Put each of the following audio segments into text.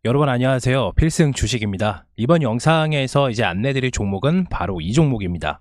여러분 안녕하세요. 필승 주식입니다. 이번 영상에서 이제 안내드릴 종목은 바로 이 종목입니다.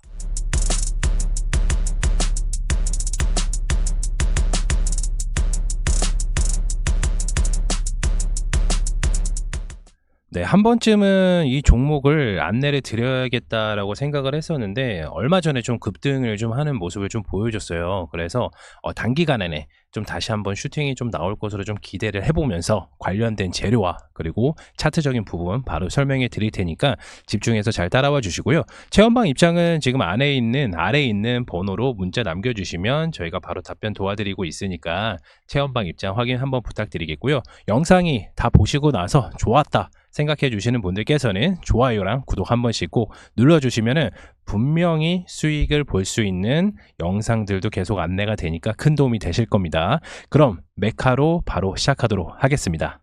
네, 한 번쯤은 이 종목을 안내를 드려야겠다라고 생각을 했었는데 얼마 전에 좀 급등을 좀 하는 모습을 좀 보여줬어요. 그래서 단기간에 좀 다시 한번 슈팅이 좀 나올 것으로 좀 기대를 해보면서 관련된 재료와 그리고 차트적인 부분 바로 설명해 드릴 테니까 집중해서 잘 따라와 주시고요. 체험방 입장은 지금 아래에 있는 번호로 문자 남겨주시면 저희가 바로 답변 도와드리고 있으니까 체험방 입장 확인 한번 부탁드리겠고요. 영상이 다 보시고 나서 좋았다 생각해 주시는 분들께서는 좋아요랑 구독 한 번씩 꼭 눌러주시면은 분명히 수익을 볼 수 있는 영상들도 계속 안내가 되니까 큰 도움이 되실 겁니다. 그럼 메카로 바로 시작하도록 하겠습니다.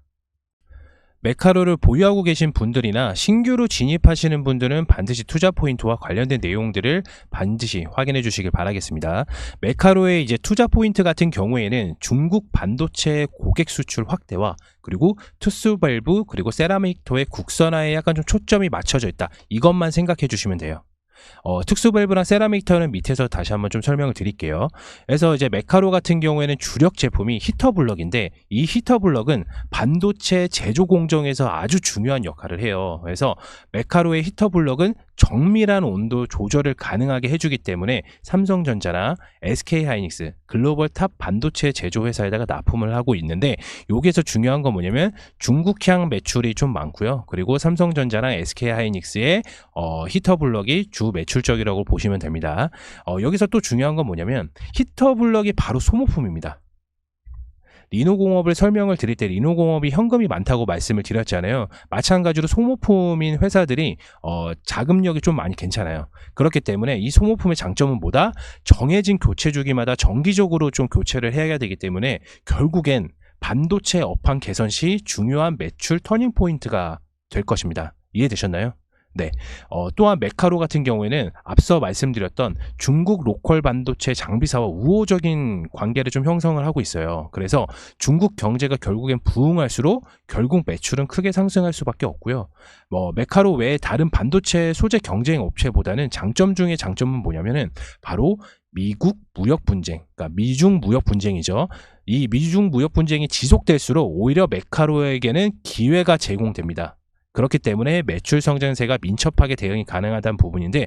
메카로를 보유하고 계신 분들이나 신규로 진입하시는 분들은 반드시 투자 포인트와 관련된 내용들을 반드시 확인해 주시길 바라겠습니다. 메카로의 이제 투자 포인트 같은 경우에는 중국 반도체 고객 수출 확대와 그리고 투스 밸브 그리고 세라믹토의 국산화에 약간 좀 초점이 맞춰져 있다. 이것만 생각해 주시면 돼요. 특수 밸브랑 세라믹터는 밑에서 다시 한번 좀 설명을 드릴게요. 그래서 이제 메카로 같은 경우에는 주력 제품이 히터 블럭인데 이 히터 블럭은 반도체 제조 공정에서 아주 중요한 역할을 해요. 그래서 메카로의 히터 블럭은 정밀한 온도 조절을 가능하게 해주기 때문에 삼성전자나 SK하이닉스 글로벌 탑 반도체 제조 회사에다가 납품을 하고 있는데 여기에서 중요한 건 뭐냐면 중국향 매출이 좀 많고요. 그리고 삼성전자랑 SK하이닉스의 히터 블럭이 주 매출적이라고 보시면 됩니다. 여기서 또 중요한 건 뭐냐면 히터 블럭이 바로 소모품입니다. 리노공업을 설명을 드릴 때 리노공업이 현금이 많다고 말씀을 드렸잖아요. 마찬가지로 소모품인 회사들이 자금력이 좀 많이 괜찮아요. 그렇기 때문에 이 소모품의 장점은 뭐다? 정해진 교체 주기마다 정기적으로 좀 교체를 해야 되기 때문에 결국엔 반도체 업황 개선 시 중요한 매출 터닝 포인트가 될 것입니다. 이해되셨나요? 네. 또한 메카로 같은 경우에는 앞서 말씀드렸던 중국 로컬 반도체 장비사와 우호적인 관계를 좀 형성을 하고 있어요. 그래서 중국 경제가 결국엔 부흥할수록 결국 매출은 크게 상승할 수밖에 없고요. 메카로 외에 다른 반도체 소재 경쟁 업체보다는 장점 중에 장점은 뭐냐면은 바로 미국 무역 분쟁, 그러니까 미중 무역 분쟁이죠. 이 미중 무역 분쟁이 지속될수록 오히려 메카로에게는 기회가 제공됩니다. 그렇기 때문에 매출 성장세가 민첩하게 대응이 가능하다는 부분인데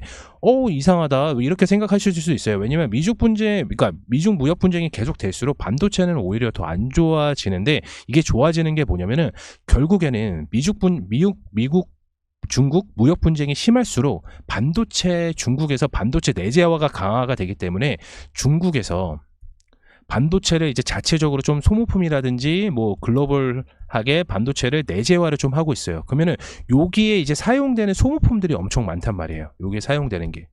이상하다 이렇게 생각하실 수 있어요. 왜냐면 그러니까 미중 무역 분쟁이 계속 될수록 반도체는 오히려 더 안 좋아지는데 이게 좋아지는 게 뭐냐면은 결국에는 미국 중국 무역 분쟁이 심할수록 중국에서 반도체 내재화가 강화가 되기 때문에 중국에서 반도체를 이제 자체적으로 좀 소모품이라든지 글로벌하게 반도체를 내재화를 좀 하고 있어요. 그러면은 여기에 이제 사용되는 소모품들이 엄청 많단 말이에요. 여기에 사용되는 게.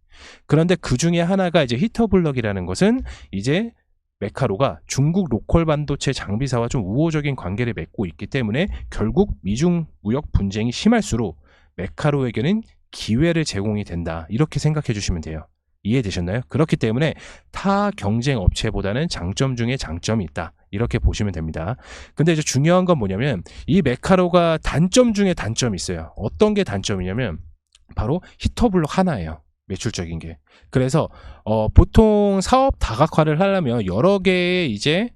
그런데 그 중에 하나가 이제 히터 블럭이라는 것은 이제 메카로가 중국 로컬 반도체 장비사와 좀 우호적인 관계를 맺고 있기 때문에 결국 미중 무역 분쟁이 심할수록 메카로에게는 기회를 제공이 된다. 이렇게 생각해 주시면 돼요. 이해되셨나요? 그렇기 때문에 타 경쟁 업체보다는 장점 중에 장점이 있다. 이렇게 보시면 됩니다. 근데 이제 중요한 건 뭐냐면 이 메카로가 단점 중에 단점이 있어요. 어떤 게 단점이냐면 바로 히터 블럭 하나예요. 매출적인 게. 그래서 보통 사업 다각화를 하려면 여러 개의 이제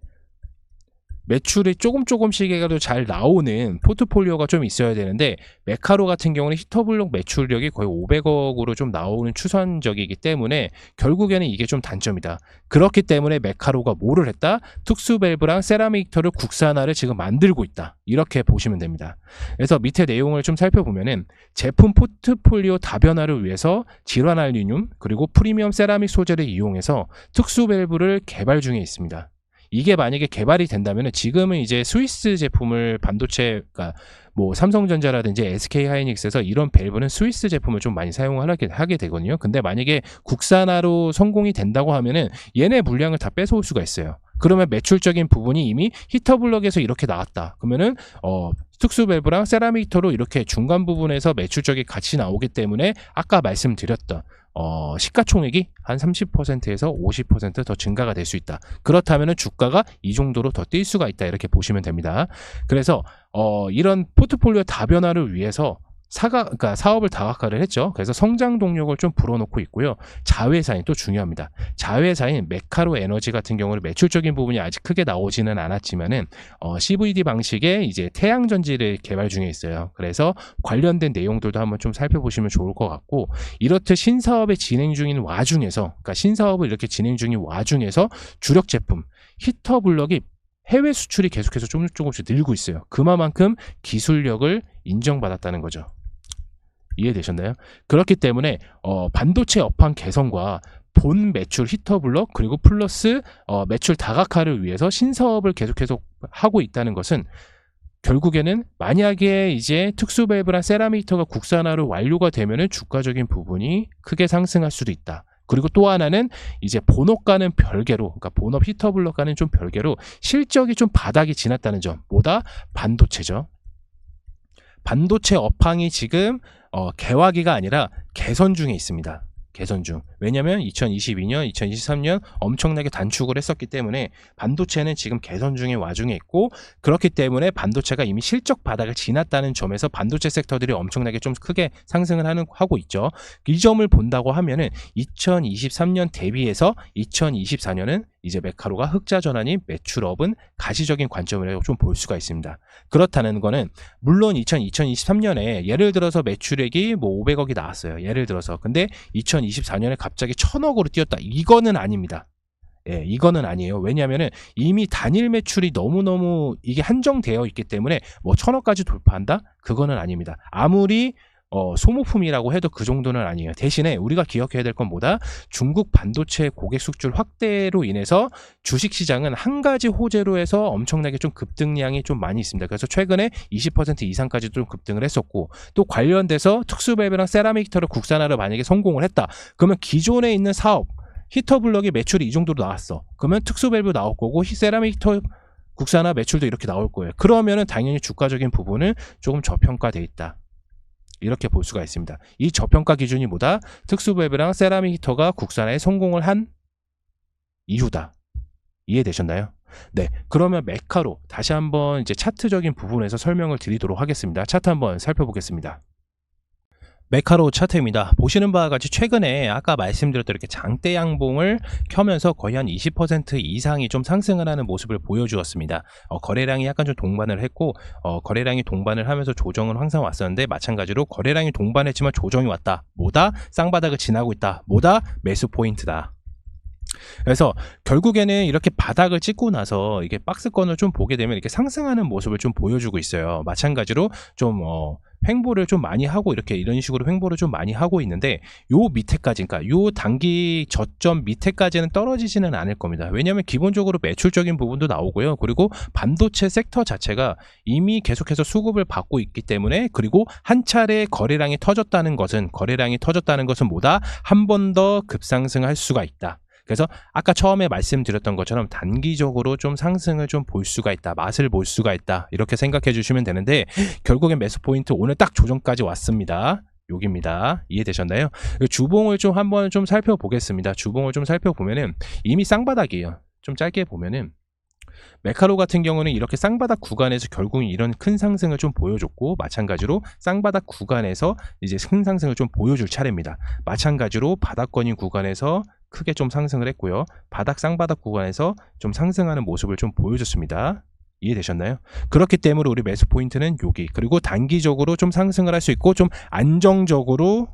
매출이 조금씩 해가지고 잘 나오는 포트폴리오가 좀 있어야 되는데 메카로 같은 경우는 히터블록 매출력이 거의 500억으로 좀 나오는 추선적이기 때문에 결국에는 이게 좀 단점이다. 그렇기 때문에 메카로가 뭐를 했다? 특수밸브랑 세라믹 히터를 국산화를 지금 만들고 있다. 이렇게 보시면 됩니다. 그래서 밑에 내용을 좀 살펴보면은 제품 포트폴리오 다변화를 위해서 질환 알루미늄 그리고 프리미엄 세라믹 소재를 이용해서 특수밸브를 개발 중에 있습니다. 이게 만약에 개발이 된다면 지금은 이제 스위스 제품을 그러니까 삼성전자라든지 SK하이닉스에서 이런 밸브는 스위스 제품을 좀 많이 사용을 하게 되거든요. 근데 만약에 국산화로 성공이 된다고 하면은 얘네 물량을 다 뺏어올 수가 있어요. 그러면 매출적인 부분이 이미 히터블럭에서 이렇게 나왔다. 그러면은 특수 밸브랑 세라믹 히터로 이렇게 중간 부분에서 매출적이 같이 나오기 때문에 아까 말씀드렸던 시가총액이 한 30%에서 50% 더 증가가 될 수 있다. 그렇다면 주가가 이 정도로 더 뛸 수가 있다. 이렇게 보시면 됩니다. 그래서 이런 포트폴리오 다변화를 위해서 그러니까 사업을 다각화를 했죠. 그래서 성장 동력을 좀 불어넣고 있고요. 자회사인 또 중요합니다. 자회사인 메카로 에너지 같은 경우는 매출적인 부분이 아직 크게 나오지는 않았지만은 CVD 방식의 이제 태양 전지를 개발 중에 있어요. 그래서 관련된 내용들도 한번 좀 살펴보시면 좋을 것 같고, 이렇듯 신사업에 진행 중인 와중에서, 그러니까 신사업을 이렇게 진행 중인 와중에서 주력 제품 히터블럭이 해외 수출이 계속해서 조금씩 늘고 있어요. 그만큼 기술력을 인정받았다는 거죠. 이해되셨나요? 그렇기 때문에 반도체 업황 개선과 본 매출 히터블럭 그리고 플러스 매출 다각화를 위해서 신사업을 계속해서 하고 있다는 것은, 결국에는 만약에 이제 특수 밸브랑 세라믹 히터가 국산화로 완료가 되면은 주가적인 부분이 크게 상승할 수도 있다. 그리고 또 하나는 이제 본업과는 별개로, 그러니까 본업 히터블럭과는 좀 별개로 실적이 좀 바닥이 지났다는 점. 뭐다? 반도체죠. 반도체 업황이 지금 개화기가 아니라 개선 중에 있습니다. 개선 중. 왜냐하면 2022년, 2023년 엄청나게 단축을 했었기 때문에 반도체는 지금 개선 중의 와중에 있고, 그렇기 때문에 반도체가 이미 실적 바닥을 지났다는 점에서 반도체 섹터들이 엄청나게 좀 크게 상승을 하고 있죠. 이 점을 본다고 하면은 2023년 대비해서 2024년은 이제 메카로가 흑자 전환이 매출업은 가시적인 관점으로 좀 볼 수가 있습니다. 그렇다는 거는 물론 2023년에 예를 들어서 매출액이 뭐 500억이 나왔어요. 예를 들어서. 근데 2024년에 갑자기 1000억으로 뛰었다. 이거는 아닙니다. 예, 이거는 아니에요. 왜냐하면은 이미 단일 매출이 너무너무 이게 한정되어 있기 때문에 뭐 1000억까지 돌파한다? 그거는 아닙니다. 아무리 소모품이라고 해도 그 정도는 아니에요. 대신에 우리가 기억해야 될 건 뭐다? 중국 반도체 고객 수출 확대로 인해서 주식시장은 한 가지 호재로 해서 엄청나게 좀 급등량이 좀 많이 있습니다. 그래서 최근에 20% 이상까지 좀 급등을 했었고, 또 관련돼서 특수밸브랑 세라믹 히터를 국산화를 만약에 성공을 했다. 그러면 기존에 있는 사업 히터블럭의 매출이 이 정도로 나왔어. 그러면 특수밸브 나올 거고 세라믹 히터 국산화 매출도 이렇게 나올 거예요. 그러면은 당연히 주가적인 부분은 조금 저평가돼 있다. 이렇게 볼 수가 있습니다. 이 저평가 기준이 뭐다? 특수밸브랑 세라믹 히터가 국산화에 성공을 한 이유다. 이해되셨나요? 네, 그러면 메카로 다시 한번 이제 차트적인 부분에서 설명을 드리도록 하겠습니다. 차트 한번 살펴보겠습니다. 메카로 차트입니다. 보시는 바와 같이 최근에 아까 말씀드렸던 이렇게 장대 양봉을 켜면서 거의 한 20% 이상이 좀 상승을 하는 모습을 보여주었습니다. 거래량이 약간 좀 동반을 했고, 거래량이 동반을 하면서 조정은 항상 왔었는데, 마찬가지로 거래량이 동반했지만 조정이 왔다. 뭐다? 쌍바닥을 지나고 있다. 뭐다? 매수 포인트다. 그래서 결국에는 이렇게 바닥을 찍고 나서 이게 박스권을 좀 보게 되면 이렇게 상승하는 모습을 좀 보여주고 있어요. 마찬가지로 좀 횡보를 좀 많이 하고 이런 식으로 횡보를 좀 많이 하고 있는데, 요 밑에까지, 그러니까 요 단기 저점 밑에까지는 떨어지지는 않을 겁니다. 왜냐하면 기본적으로 매출적인 부분도 나오고요. 그리고 반도체 섹터 자체가 이미 계속해서 수급을 받고 있기 때문에, 그리고 한 차례 거래량이 터졌다는 것은 뭐다? 한 번 더 급상승할 수가 있다. 그래서 아까 처음에 말씀드렸던 것처럼 단기적으로 좀 상승을 좀 볼 수가 있다. 맛을 볼 수가 있다. 이렇게 생각해 주시면 되는데, 결국엔 매수 포인트 오늘 딱 조정까지 왔습니다. 여기입니다. 이해되셨나요? 주봉을 좀 한번 좀 살펴보겠습니다. 주봉을 좀 살펴보면은 이미 쌍바닥이에요. 좀 짧게 보면은 메카로 같은 경우는 이렇게 쌍바닥 구간에서 결국 이런 큰 상승을 좀 보여줬고, 마찬가지로 쌍바닥 구간에서 이제 큰 상승을 좀 보여줄 차례입니다. 마찬가지로 바닥권인 구간에서 크게 좀 상승을 했고요. 쌍바닥 구간에서 좀 상승하는 모습을 좀 보여줬습니다. 이해되셨나요? 그렇기 때문에 우리 매수 포인트는 여기, 그리고 단기적으로 좀 상승을 할 수 있고 좀 안정적으로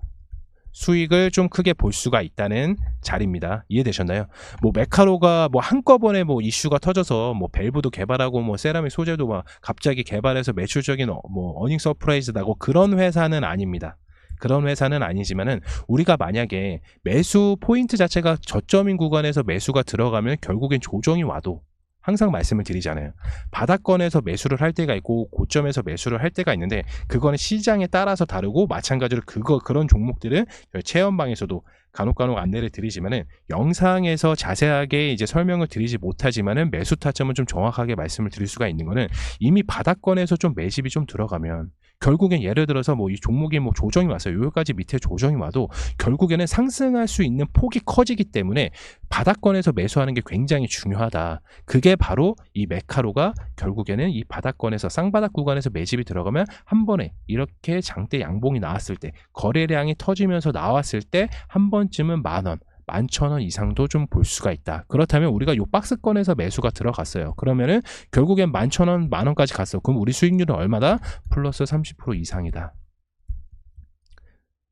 수익을 좀 크게 볼 수가 있다는 자리입니다. 이해되셨나요? 뭐 메카로가 뭐 한꺼번에 뭐 이슈가 터져서 뭐 밸브도 개발하고 뭐 세라믹 소재도 막 갑자기 개발해서 매출적인 뭐 어닝 서프라이즈 나고 그런 회사는 아닙니다. 그런 회사는 아니지만은, 우리가 만약에 매수 포인트 자체가 저점인 구간에서 매수가 들어가면 결국엔 조정이 와도 항상 말씀을 드리잖아요. 바닥권에서 매수를 할 때가 있고 고점에서 매수를 할 때가 있는데 그거는 시장에 따라서 다르고 마찬가지로 그런 종목들은 저희 체험방에서도 간혹 안내를 드리지만은 영상에서 자세하게 이제 설명을 드리지 못하지만은 매수 타점은 좀 정확하게 말씀을 드릴 수가 있는 거는 이미 바닥권에서 좀 매집이 좀 들어가면 결국엔 예를 들어서 뭐 이 종목이 뭐 조정이 왔어요. 여기까지 밑에 조정이 와도 결국에는 상승할 수 있는 폭이 커지기 때문에 바닥권에서 매수하는 게 굉장히 중요하다. 그게 바로 이 메카로가 결국에는 이 바닥권에서 쌍바닥 구간에서 매집이 들어가면 한 번에 이렇게 장대 양봉이 나왔을 때 거래량이 터지면서 나왔을 때 한 번쯤은 10,000원 11,000원 이상도 좀 볼 수가 있다. 그렇다면 우리가 요 박스권에서 매수가 들어갔어요. 그러면은 결국엔 11,000원, 10,000원까지 갔어. 그럼 우리 수익률은 얼마다? 플러스 30% 이상이다.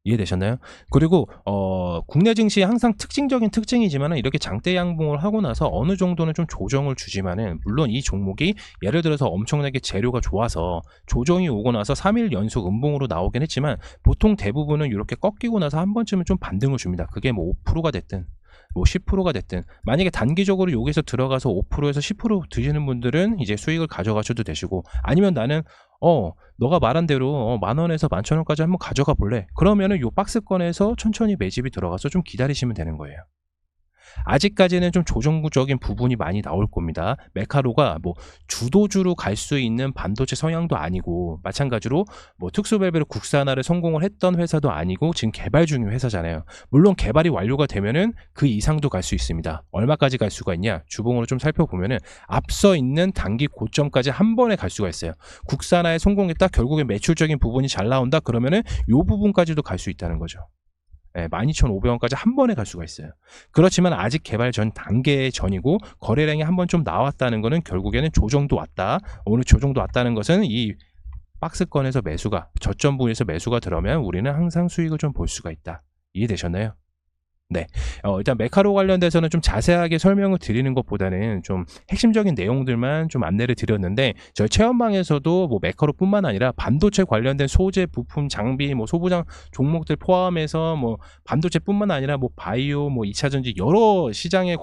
이해되셨나요? 그리고 국내 증시 항상 특징적인 특징이지만 이렇게 장대 양봉을 하고 나서 어느 정도는 좀 조정을 주지만은 물론 이 종목이 예를 들어서 엄청나게 재료가 좋아서 조정이 오고 나서 3일 연속 음봉으로 나오긴 했지만 보통 대부분은 이렇게 꺾이고 나서 한 번쯤은 좀 반등을 줍니다. 그게 뭐 5%가 됐든 뭐 10%가 됐든 만약에 단기적으로 여기서 들어가서 5%에서 10% 드시는 분들은 이제 수익을 가져가셔도 되시고 아니면 나는 너가 말한 대로 10,000원에서 11,000원까지 한번 가져가 볼래? 그러면은 요 박스권에서 천천히 매집이 들어가서 좀 기다리시면 되는 거예요. 아직까지는 좀 조정적인 부분이 많이 나올 겁니다. 메카로가 뭐 주도주로 갈 수 있는 반도체 성향도 아니고 마찬가지로 뭐 특수밸브를 국산화를 성공을 했던 회사도 아니고 지금 개발 중인 회사잖아요. 물론 개발이 완료가 되면은 그 이상도 갈 수 있습니다. 얼마까지 갈 수가 있냐? 주봉으로 좀 살펴보면은 앞서 있는 단기 고점까지 한 번에 갈 수가 있어요. 국산화에 성공했다. 결국에 매출적인 부분이 잘 나온다. 그러면은 요 부분까지도 갈 수 있다는 거죠. 12,500원까지 한 번에 갈 수가 있어요. 그렇지만 아직 개발 전 단계 전이고 거래량이 한 번 좀 나왔다는 것은 결국에는 조정도 왔다. 오늘 조정도 왔다는 것은 이 박스권에서 매수가 저점 부위에서 매수가 들어오면 우리는 항상 수익을 좀 볼 수가 있다. 이해되셨나요? 네. 일단 메카로 관련돼서는 좀 자세하게 설명을 드리는 것보다는 좀 핵심적인 내용들만 좀 안내를 드렸는데 저희 체험방에서도 뭐 메카로뿐만 아니라 반도체 관련된 소재, 부품, 장비, 뭐 소부장 종목들 포함해서 뭐 반도체뿐만 아니라 뭐 바이오, 뭐 2차전지 여러 시장에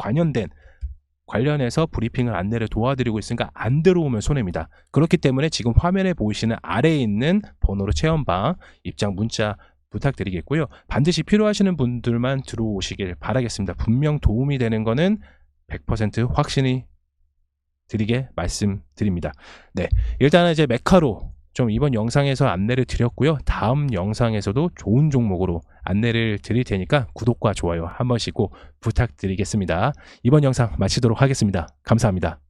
관련해서 브리핑을 안내를 도와드리고 있으니까 안 들어오면 손해입니다. 그렇기 때문에 지금 화면에 보이시는 아래에 있는 번호로 체험방 입장 문자 부탁드리겠고요. 반드시 필요하시는 분들만 들어오시길 바라겠습니다. 분명 도움이 되는 거는 100% 확신이 드리게 말씀드립니다. 네, 일단은 이제 메카로 좀 이번 영상에서 안내를 드렸고요. 다음 영상에서도 좋은 종목으로 안내를 드릴 테니까 구독과 좋아요 한 번씩 꼭 부탁드리겠습니다. 이번 영상 마치도록 하겠습니다. 감사합니다.